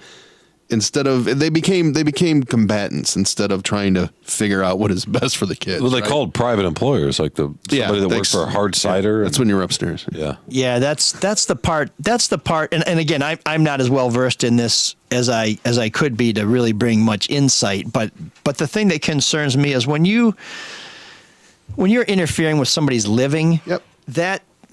they became combatants instead of trying to figure out what is best for the kids.
Well, they
right?
called private employers, like somebody that works for Hard Cider.
That's when you're upstairs.
Yeah.
Yeah, that's the part. That's the part. And again, I'm not as well versed in this as I could be to really bring much insight. But the thing that concerns me is when you're interfering with somebody's living.
Yep.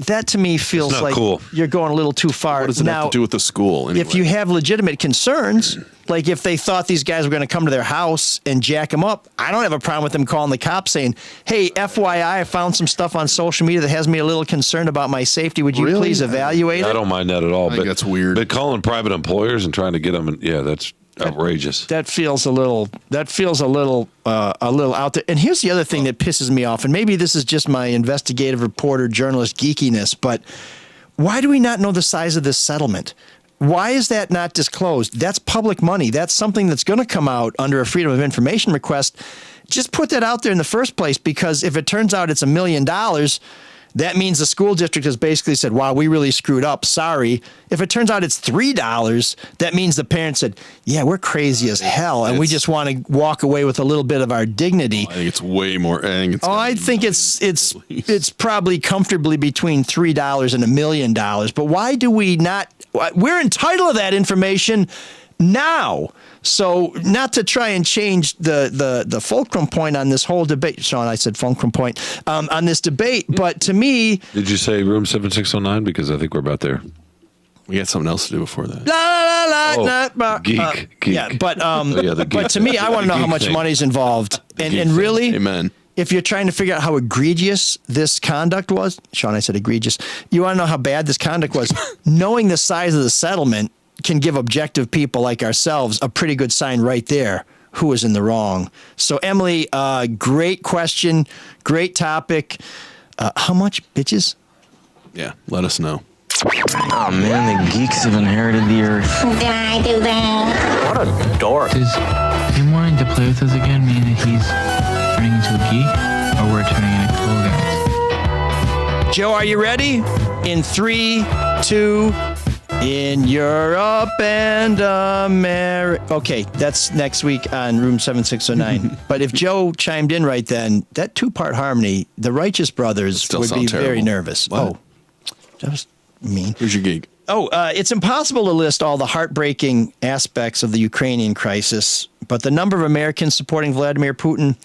That to me feels
not
like
cool.
You're going a little too far.
What does it have to do with the school? Anyway?
If you have legitimate concerns, like if they thought these guys were going to come to their house and jack them up, I don't have a problem with them calling the cops saying, "Hey, FYI, I found some stuff on social media that has me a little concerned about my safety. Would you
Really?
please evaluate
I
it?"
don't mind that at all.
I think that's weird.
But calling private employers and trying to get them, that's outrageous.
That feels a little out there. And here's the other thing that pisses me off, and maybe this is just my investigative reporter journalist geekiness, but why do we not know the size of this settlement? Why is that not disclosed? That's public money. That's something that's going to come out under a Freedom of Information request. Just put that out there in the first place, because if it turns out it's $1 million, that means the school district has basically said, "Wow, we really screwed up. Sorry." If it turns out it's $3, that means the parents said, "Yeah, we're crazy as hell, and we just want to walk away with a little bit of our dignity."
I think it's way more.
I think it's probably comfortably between $3 and $1 million. But why do we not? We're entitled to that information now. So not to try and change the fulcrum point on this whole debate, Sean, I said fulcrum point on this debate, but to me,
Did you say room 7609? Because I think we're about there.
We got something else to do before that.
Geek.
Yeah, but
the geek
but to me, I want to know how much
thing.
money's involved, and really,
Amen.
if you're trying to figure out how egregious this conduct was, Sean, I said egregious. You want to know how bad this conduct was? Knowing the size of the settlement can give objective people like ourselves a pretty good sign right there who was in the wrong. So, Emily, great question, great topic. How much, bitches?
Yeah, let us know.
Oh man, the geeks have inherited the earth.
Did I do that?
What a dork.
Does him wanting to play with us again mean that he's turning into a geek, or we're turning into cool guys?
Joe, are you ready? In 3, 2, in Europe and America. Okay, that's next week on Room 7609. But if Joe chimed in right then, that 2-part harmony, the Righteous Brothers would be very nervous.
What?
Oh, that was mean.
Who's your geek?
Oh, it's impossible to list all the heartbreaking aspects of the Ukrainian crisis, but the number of Americans supporting Vladimir Putin,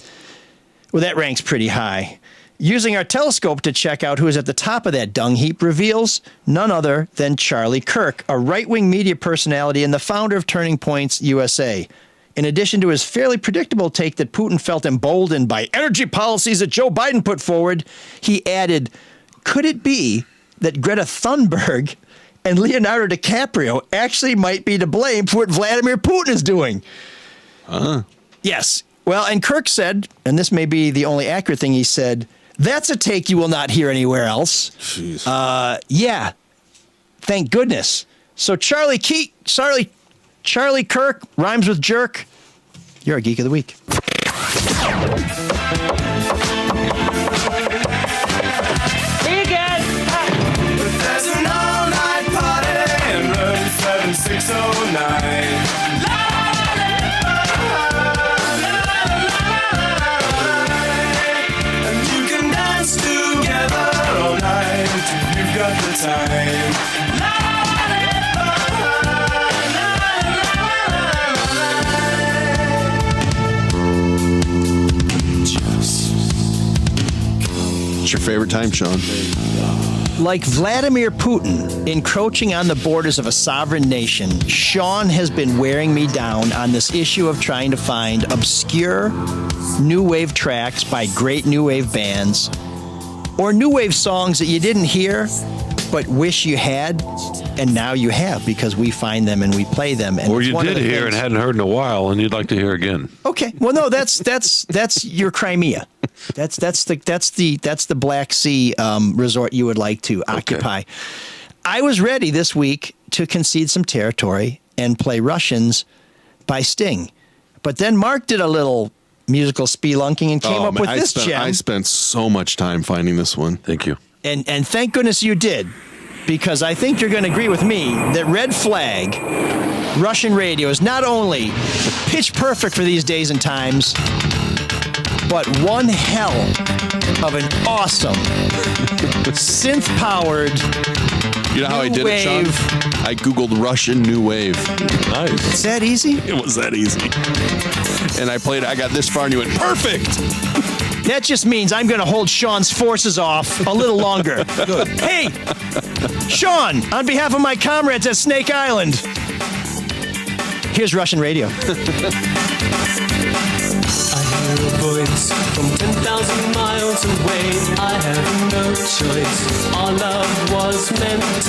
well, that ranks pretty high. Using our telescope to check out who is at the top of that dung heap reveals none other than Charlie Kirk, a right-wing media personality and the founder of Turning Points USA. In addition to his fairly predictable take that Putin felt emboldened by energy policies that Joe Biden put forward, he added, could it be that Greta Thunberg and Leonardo DiCaprio actually might be to blame for what Vladimir Putin is doing? Yes. Well, and Kirk said, and this may be the only accurate thing he said, that's a take you will not hear anywhere else.
Jeez.
Yeah. Thank goodness. So Charlie Kirk rhymes with jerk. You're a Geek of the Week.
There's an all-night party in room 7609. And you can dance together all night if you've got the time.
What's your favorite time, Sean?
Like Vladimir Putin encroaching on the borders of a sovereign nation, Sean has been wearing me down on this issue of trying to find obscure new wave tracks by great new wave bands, or new wave songs that you didn't hear but wish you had, and now you have because we find them and we play them. And
Or
it's
you
one of
did
the
hear
things-
and hadn't heard in a while, and you'd like to hear again.
Okay. Well, no, that's your Crimea. That's the Black Sea resort you would like to occupy. I was ready this week to concede some territory and play Russians by Sting, but then Mark did a little musical spelunking and came up with this gem.
I spent so much time finding this one.
Thank you.
And thank goodness you did, because I think you're going to agree with me that Red Flag Russian radio is not only pitch perfect for these days and times, but one hell of an awesome synth-powered.
You know how I did it, Sean? I Googled Russian New Wave.
Nice.
It's that easy?
It was that easy. And I played, I got this far and you went, perfect!
That just means I'm going to hold Sean's forces off a little longer. Good. Hey, Sean, on behalf of my comrades at Snake Island, here's Russian radio.
I hear a voice from 10,000 miles away. I have no choice. Our love was meant to